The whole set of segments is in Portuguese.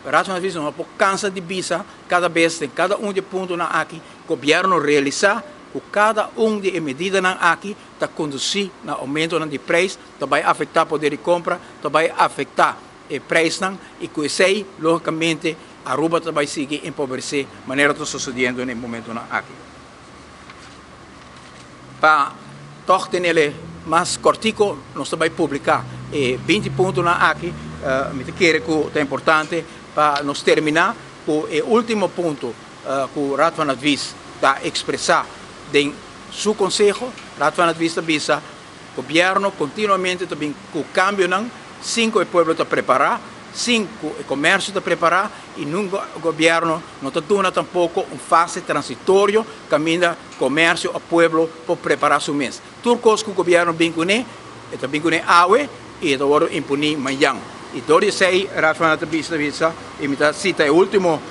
Racional Visa não cansa de visa cada vez tem cada de ponto na aqui governo realizar que cada de medida na aqui está conduzir na aumento de preço, vai afetar poder de compra, vai afetar o preço e que sei logicamente Aruba vai seguir empobrecer maneira que está sucedendo no momento na aqui. Para toch ter mais cortico, nós vai publicar 20 pontos na aqui, me quero que é importante para nós terminar com o último ponto que o Raad van Advies está expressar em seu conselho. Raad van Advies visa o governo continuamente também com o cambio não, 5 o povo está preparar, 5 o comércio está preparar e no governo não está dando tampouco fase transitório caminha comércio ao povo para preparar seu mês. Tudo coisa que o governo vem com ele, está bem com ele awe e está agora impunir amanhã. E dois sei Raad van Advies visa e me cita o último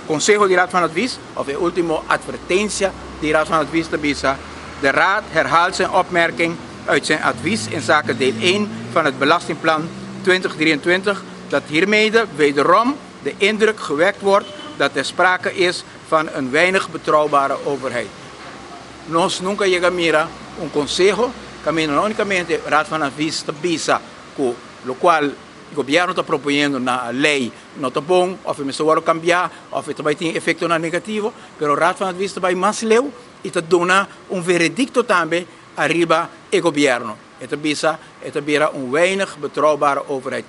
conselho de Raad van Advies of de última advertência de Raad van Advies visa. De Raad herhaalt zijn opmerking uit zijn advies in zaken deel 1 van het belastingplan 2023 dat hiermee wederom de indruk gewekt wordt dat er sprake is van een weinig betrouwbare overheid. Nós nunca llegamos a consejo, caminho unicamente Raad van Advies visa com o qual o governo está propondo na lei não está bom, ou se vai cambiar, ou se vai ter efeito negativo, mas o Raad van Advies vai mais leu e está dando veredicto também arriba o governo. Het vira weinig betrouwbare overheid.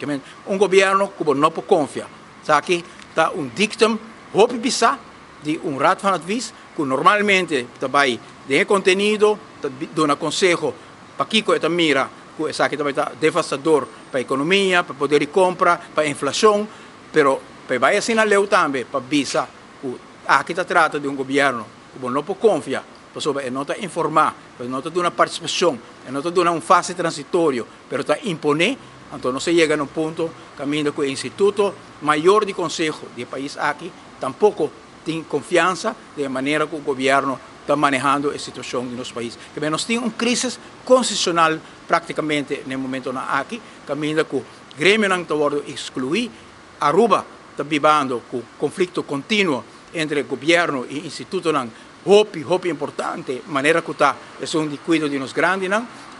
Governo que não pode confiar. Aqui está dictum, hoop bisa, de Raad van Advies, que normalmente também tem conteúdo, dá conselho para Kiko e mira, que é devastador para a economia, para poder de compra, para a inflação, mas vai assim na lei também, para bisa, que aqui está trata de governo que não pode confiar. Pessoa não está informar, não está dando participação, não está dando fase transitório, mas está imponer, então não se chega a ponto caminho que o Instituto Maior de Conselho do país aqui tampouco tem confiança da maneira que o governo está manejando a situação do nosso país. Que nós temos uma crise constitucional praticamente no momento aqui, caminho que o Grêmio não está excluir, Aruba está vivendo com conflito contínuo entre o governo e o Instituto não. Hope importante, maneira que está, é um descuido de nós grandes,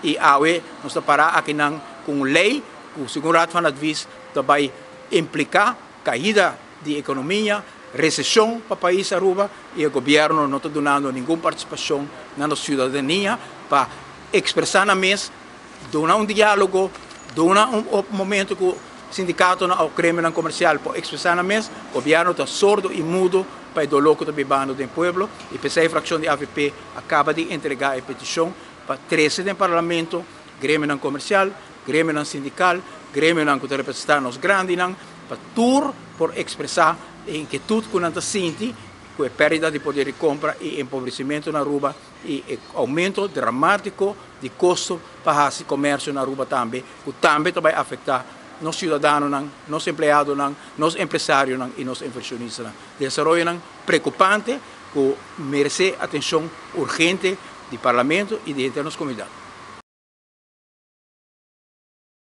e a UE nós está parar aqui com lei, que o segundo Raad van Advies vai implicar caída de economia, recessão para o país Aruba, e o governo não está dando nenhuma participação na cidadania para expressar na mesa, dar diálogo, dar momento que o sindicato ao crime comercial para expressar na mesa, o governo está sordo e mudo para o dolor que está vivendo do povo, e a fração de AVP acaba de entregar a petição para 13 do parlamento, Grêmio não comercial, Grêmio não sindical, Grêmio não que representa os grandes, para tudo por expressar a inquietude que não sente, com a perda de poder de compra e empobrecimento na Aruba, e aumento dramático de custo para o comércio na Aruba também, que também vai afetar nos cidadãos, nos empregados, nos empresários e nos inversionistas. Desenvolvimento preocupante que merece atenção urgente do Parlamento e de internas comunidades.